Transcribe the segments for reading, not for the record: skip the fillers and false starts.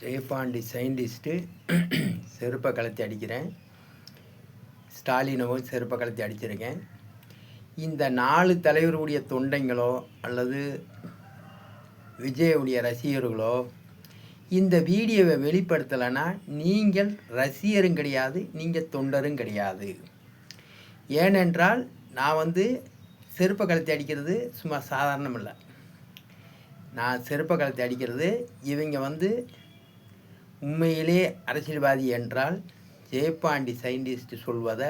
Jayapandi scientist செருப்பை கலத்தி அடிக்கிறேன். ஸ்டாலினவும் செருப்பை கலத்தி அடிச்சிருக்கேன். இந்த 4 தலைவருடைய தொண்டைங்களோ அல்லது விஜயுடைய ரசிகர்களோ இந்த வீடியோவை வெளிப்படுத்தலைன்னா நீங்கள் ரசிகரும் கிடையாது, நீங்கள் தொண்டரும் கிடையாது. ஏனென்றால் நான் செருப்பை கலத்தி அடிக்கிறது சும்மா சாதாரணம் இல்லை. நான் செருப்பை கலத்தி அடிக்கிறது இவங்க உண்மையிலே அரசியல்வாதி என்றால் ஜெயபாண்டி சயின்டிஸ்ட் சொல்வதை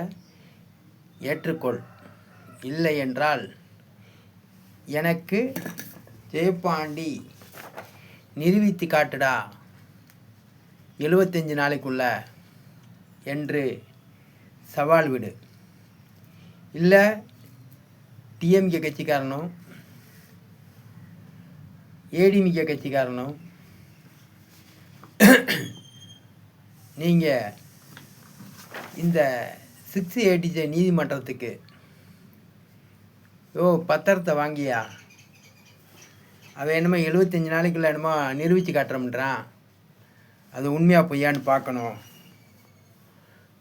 ஏற்றுக்கொள், இல்லை என்றால் எனக்கு ஜெயபாண்டி நிரூபித்து காட்டுடா 75 நாளைக்குள்ள என்று சவால் விடு. இல்லை டிஎம்கே கட்சிக்காரனும் ஏடிமிகே கட்சிக்காரனும் நீங்கள் இந்த 680 நீதிமன்றத்துக்கு பத்திரத்தை வாங்கியா, அவன் என்னமோ 75 நாளைக்குள்ள என்னமோ நிரூபித்து காட்டுறோம்ன்றான், அது உண்மையாக பொய்யான்னு பார்க்கணும்,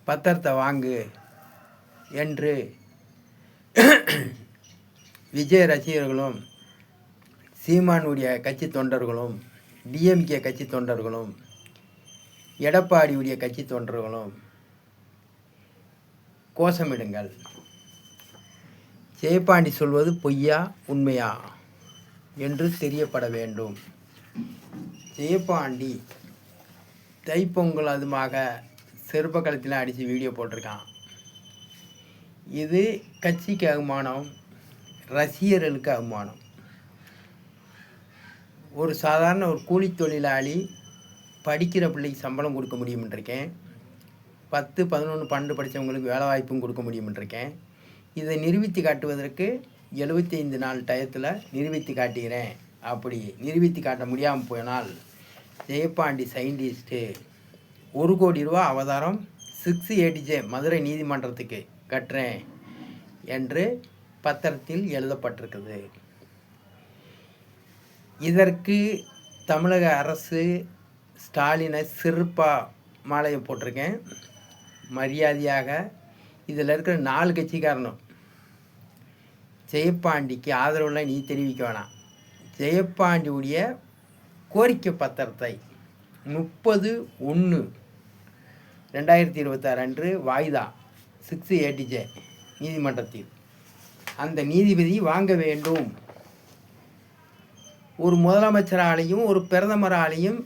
பத்திரத்தை வாங்கு என்று விஜய் ரசிகர்களும் சீமானுடைய கட்சி தொண்டர்களும் டிஎம்கே கட்சி தொண்டர்களும் எடப்பாடியுடைய கட்சி தொண்டர்களும் கோஷமிடுங்கள். ஜெயபாண்டி சொல்வது பொய்யா உண்மையா என்று தெரியப்பட வேண்டும். ஜெயபாண்டி தைப்பொங்கல் அதுமாக செருப்ப கழுத்தில் அடித்து வீடியோ போட்டிருக்கான். இது கட்சிக்கு அவமானம், ரசிகர்களுக்கு அவமானம். ஒரு சாதாரண ஒரு கூலி தொழிலாளி படிக்கிற பிள்ளைக்கு சம்பளம் கொடுக்க முடியும்ன்றிருக்கேன், 10, 11, 12 படித்தவங்களுக்கு வேலை வாய்ப்பும் கொடுக்க முடியும்ன்றிருக்கேன். இதை நிரூபித்து காட்டுவதற்கு 75 நாள் டயத்தில் நிரூபித்து காட்டுகிறேன். அப்படி நிரூபித்து காட்ட முடியாமல் போனால் ஜெயபாண்டி சயின்டிஸ்ட்டு 1 கோடி ரூபா அவதாரம் 680 மதுரை நீதிமன்றத்துக்கு கட்டுறேன் என்று பத்திரத்தில் எழுதப்பட்டிருக்குது. இதற்கு தமிழக அரசு ஸ்டாலினை சிறப்பா மாலையை போட்டிருக்கேன். மரியாதையாக இதில் இருக்கிற 4 கட்சிக்காரனும் ஜெயபாண்டிக்கு ஆதரவுலாம் நீ தெரிவிக்க வேணாம். ஜெயபாண்டியுடைய கோரிக்கை பத்திரத்தை 30/1/2026 அன்று வாய்தா 680 நீதிமன்றத்தில் அந்த நீதிபதி வாங்க வேண்டும். ஒரு முதலமைச்சராலையும் ஒரு பிரதமராலையும்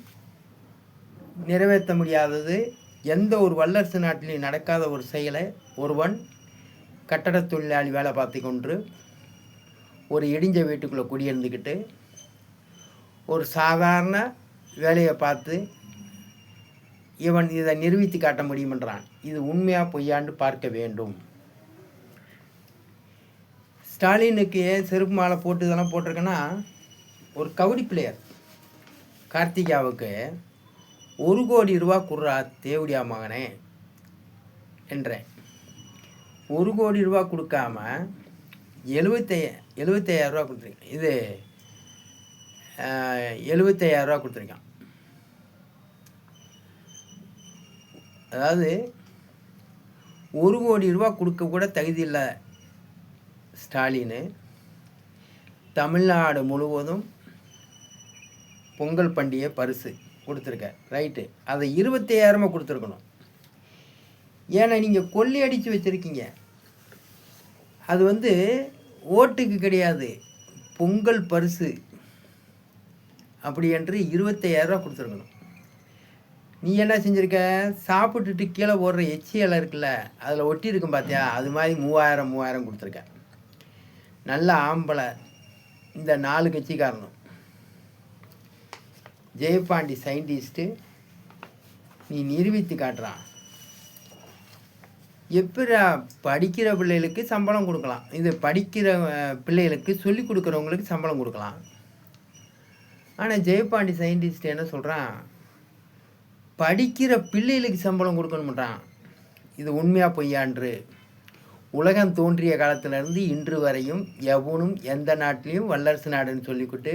நிறைவேற்ற முடியாதது, எந்த ஒரு வல்லரசு நாட்டிலையும் நடக்காத ஒரு செயலை ஒருவன் கட்டட தொழிலாளி வேலை பார்த்து கொண்டு ஒரு இடிஞ்ச வீட்டுக்குள்ளே குடியிருந்துக்கிட்டு ஒரு சாதாரண வேலையை பார்த்து இவன் இதை நிரூபித்து காட்ட முடியுமென்றான். இது உண்மையாக பொய்யாண்டு பார்க்க வேண்டும். ஸ்டாலினுக்கு ஏன் செருப்பு மாலை போட்டு இதெல்லாம் போட்டிருக்கேன்னா, ஒரு கபடி பிளேயர் கார்த்திகாவுக்கு 1 கோடி ரூபா குர்ரா தேவடியா மகனே என்றேன். 1 கோடி ரூபா கொடுக்காம 75,000 ரூபா கொடுத்துருக்கேன். இது 75,000 ரூபா கொடுத்துருக்கான். அதாவது 1 கோடி ரூபா கொடுக்க கூட தகுதி இல்லை ஸ்டாலின். தமிழ்நாடு முழுவதும் பொங்கல் பண்டிகை பரிசு கொடுத்துருக்க, ரைட்டு, அதை 25,000 கொடுத்துருக்கணும். ஏன்னா நீங்கள் கொள்ளையடித்து வச்சுருக்கீங்க. அது ஓட்டுக்கு கிடையாது, பொங்கல் பரிசு அப்படி என்று 25,000 கொடுத்துருக்கணும். நீ என்ன செஞ்சுருக்க, சாப்பிட்டுட்டு கீழே போடுற எச்சியலை இருக்குல்ல, அதில் ஒட்டி இருக்கும் பார்த்தியா, அது மாதிரி 3000 கொடுத்துருக்க. நல்ல ஆம்பளை இந்த 4 கட்சிக்காரனும். ஜெயபாண்டி சயின்டிஸ்ட்டு நீ நிரூபித்து காட்டுறான். எப்படி படிக்கிற பிள்ளைகளுக்கு சம்பளம் கொடுக்கலாம், இது படிக்கிற பிள்ளைகளுக்கு சொல்லி கொடுக்குறவங்களுக்கு சம்பளம் கொடுக்கலாம். ஆனால் ஜெயபாண்டி சயின்டிஸ்ட் என்ன சொல்கிறான், படிக்கிற பிள்ளைகளுக்கு சம்பளம் கொடுக்கணும்ன்றான். இது உண்மையாக பொய்யான்று உலகம் தோன்றிய காலத்திலேருந்து இன்று வரையும் எவனும் எந்த நாட்டிலையும் வல்லரசு நாடுன்னு சொல்லிக்கிட்டு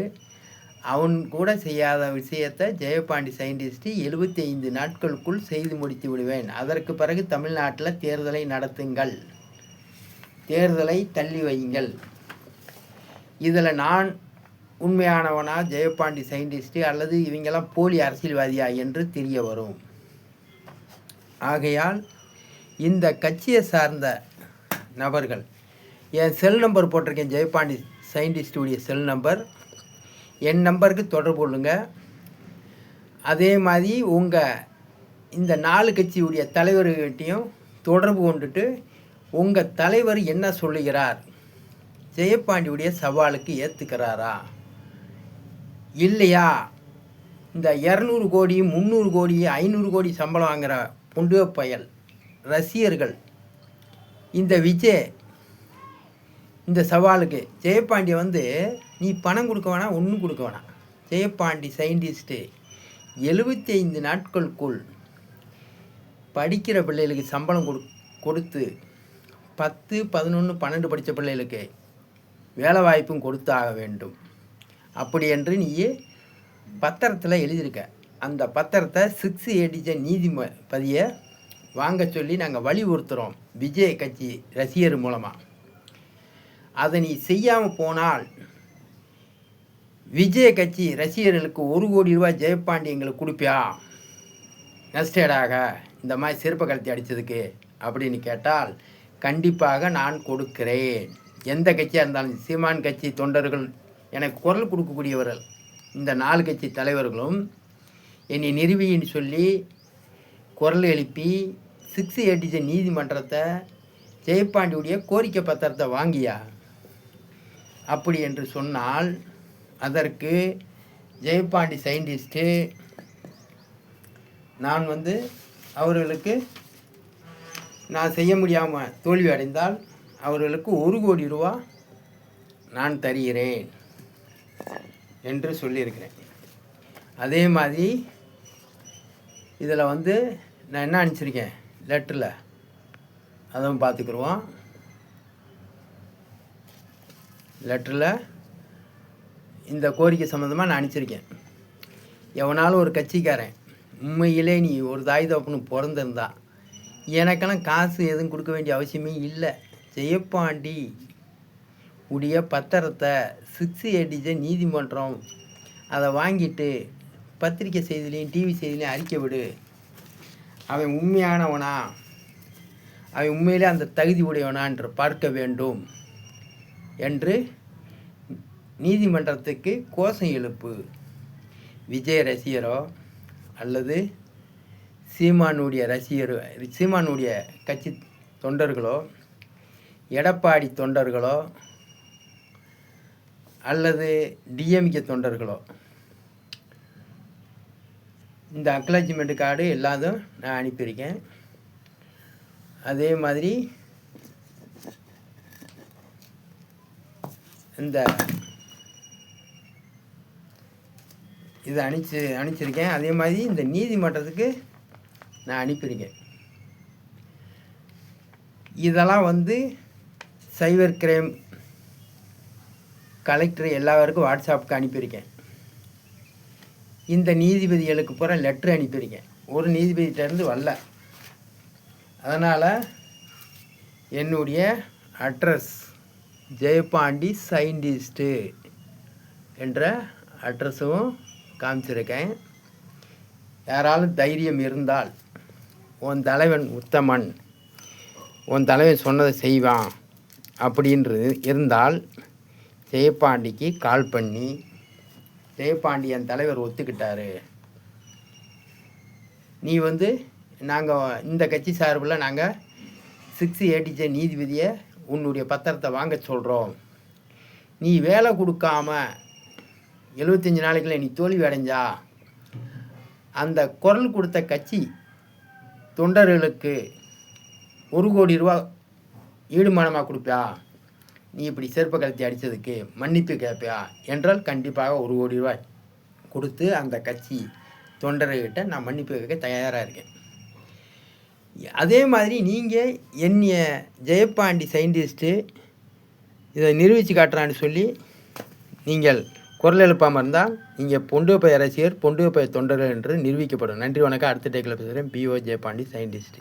அவன் கூட செய்யாத விஷயத்தை ஜெயபாண்டி சயின்டிஸ்ட்டு 75 நாட்களுக்குள் செய்து முடித்து விடுவேன். அதற்கு பிறகு தமிழ்நாட்டில் தேர்தலை நடத்துங்கள், தேர்தலை தள்ளி வையுங்கள். இதில் நான் உண்மையானவனா ஜெயபாண்டி சயின்டிஸ்ட்டு அல்லது இவங்கெல்லாம் போலி அரசியல்வாதியா என்று தெரிய வரும். ஆகையால் இந்த கட்சியை சார்ந்த நபர்கள், என் செல் நம்பர் போட்டிருக்கேன், ஜெயபாண்டி சயின்டிஸ்டுடைய செல் நம்பர், என் நம்பருக்கு தொடர்பு கொள்ளுங்க. அதே மாதிரி உங்கள் இந்த 4 கட்சியுடைய தலைவர்கிட்டையும் தொடர்பு கொண்டுட்டு உங்கள் தலைவர் என்ன சொல்லுகிறார், ஜெயபாண்டியுடைய சவாலுக்கு ஏற்றுக்கிறாரா இல்லையா, இந்த 200 கோடி 300 கோடி 500 கோடி சம்பளம் வாங்குகிற புண்டுவ பயல் ரசிகர்கள் இந்த விஜய் இந்த சவாலுக்கு ஜெயபாண்டியை வந்து நீ பணம் கொடுக்க வேணாம், ஒன்றும் கொடுக்க வேணாம். ஜெயபாண்டி சயின்டிஸ்ட்டு 75 நாட்களுக்குள் படிக்கிற பிள்ளைகளுக்கு சம்பளம் கொடுத்து 10, 11, 12 படித்த பிள்ளைகளுக்கு வேலை வாய்ப்பும் கொடுத்தாக வேண்டும். அப்படி என்று நீ பத்திரத்தில் எழுதியிருக்க. அந்த பத்திரத்தை 6 ஏடிஜ நீதிபதியை வாங்க சொல்லி நாங்கள் வலியுறுத்துகிறோம் விஜய் கட்சி ரசிகர் மூலமாக. அதை நீ செய்யாமல் போனால் விஜய் கட்சி ரசிகர்களுக்கு 1 கோடி ரூபாய் ஜெயபாண்டி எங்களுக்கு கொடுப்பியா நஷ்டேடாக இந்த மாதிரி சிறப்பு கலத்தி அடித்ததுக்கு அப்படின்னு கேட்டால் கண்டிப்பாக நான் கொடுக்கிறேன். எந்த கட்சியாக இருந்தாலும் சீமான் கட்சி தொண்டர்கள் எனக்கு குரல் கொடுக்கக்கூடியவர்கள், இந்த 4 கட்சி தலைவர்களும் என்னை நிறுவின்னு சொல்லி குரல் எழுப்பி 6 ஏடிஜ நீதிமன்றத்தை ஜெயபாண்டியுடைய கோரிக்கை பத்திரத்தை வாங்கியா அப்படி என்று சொன்னால் அதற்கு ஜெயபாண்டி சயின்டிஸ்ட்டு நான் வந்து அவர்களுக்கு நான் செய்ய முடியாமல் தோல்வி அடைந்தால் அவர்களுக்கு 1 கோடி ரூபா நான் தருகிறேன் என்று சொல்லியிருக்கிறேன். அதே மாதிரி இதில் வந்து நான் என்ன அனுப்பிச்சிருக்கேன் லெட்டரில், அதுவும் பார்த்துக்குருவோம். லெட்டரில் இந்த கோரிக்கை சம்மந்தமாக நான் அனுப்பிச்சிருக்கேன். எவனாலும் ஒரு கட்சிக்காரன் உண்மையிலே நீ ஒரு தாய் தகப்பனு பிறந்திருந்தா எனக்கெல்லாம் காசு எதுவும் கொடுக்க வேண்டிய அவசியமே இல்லை. ஜெயபாண்டி உடைய பத்திரத்தை 6 ஏடிஜ நீதிமன்றம் அதை வாங்கிட்டு பத்திரிக்கை செய்திலையும் டிவி செய்திலையும் அறிக்கை விடு. அவன் உண்மையானவனா, அவன் உண்மையிலே அந்த தகுதி உடையவனா என்று பார்க்க வேண்டும் என்று நீதிமன்றத்துக்கு கோஷம் எழுப்பு. விஜய் ரசிகரோ அல்லது சீமானுடைய ரசிகரோ, சீமானுடைய கட்சி தொண்டர்களோ, எடப்பாடி தொண்டர்களோ அல்லது டிஎம்கே தொண்டர்களோ, இந்த அக்னாலஜ்மெண்ட் கார்டு எல்லாத்தையும் நான் அனுப்பியிருக்கேன். அதே மாதிரி இந்த இதை அனுப்பிச்சிருக்கேன். அதே மாதிரி இந்த நீதிமன்றத்துக்கு நான் அனுப்பியிருக்கேன். இதெல்லாம் வந்து சைபர் கிரைம் கலெக்டர் எல்லாருக்கும் வாட்ஸ்அப்புக்கு அனுப்பியிருக்கேன். இந்த நீதிபதிகளுக்கு பூரா லெட்ரு அனுப்பியிருக்கேன். ஒரு நீதிபதியிட்டேருந்து வரல. அதனால் என்னுடைய அட்ரஸ் ஜெயபாண்டி சயின்டிஸ்ட்டு என்ற அட்ரஸும் காமிச்சிருக்கேன். யாராலும் தைரியம் இருந்தால், உன் தலைவன் உத்தமன், உன் தலைவன் சொன்னதை செய்வான் அப்படின்றது இருந்தால் ஜெயபாண்டிக்கு கால் பண்ணி, ஜெயபாண்டி என் தலைவர் ஒத்துக்கிட்டாரு, நீ வந்து நாங்கள் இந்த கட்சி சார்பில் நாங்கள் 6 ஏடிஜ நீதிபதியை உன்னுடைய பத்திரத்தை வாங்க சொல்கிறோம், நீ வேலை கொடுக்காம 75 நாளைக்குள்ள நீ தோல்வி அடைஞ்சா அந்த குரல் கொடுத்த கட்சி தொண்டர்களுக்கு 1 கோடி ரூபா ஈடுமானமாக கொடுப்பியா, நீ இப்படி செருப்பை கலத்தி அடித்ததுக்கு மன்னிப்பு கேட்பியா என்றால் கண்டிப்பாக 1 கோடி ரூபாய் கொடுத்து அந்த கட்சி தொண்டர்கிட்ட நான் மன்னிப்பு கேட்க தயாராக இருக்கேன். அதே மாதிரி நீங்கள் என்னைய ஜெயபாண்டி சயின்டிஸ்ட்டு இதை நிரூபித்து காட்டுறான்னு சொல்லி நீங்கள் குரல் எழுப்பாமல் இருந்தால் இங்கே பொண்டுவப்பை ரசிகர் பொண்டுவப்பை தொண்டர்கள் என்று நிரூபிக்கப்படும். நன்றி வணக்கம். அடுத்த டேக்கில் பேசுகிறேன். P O Jayapandi, scientist.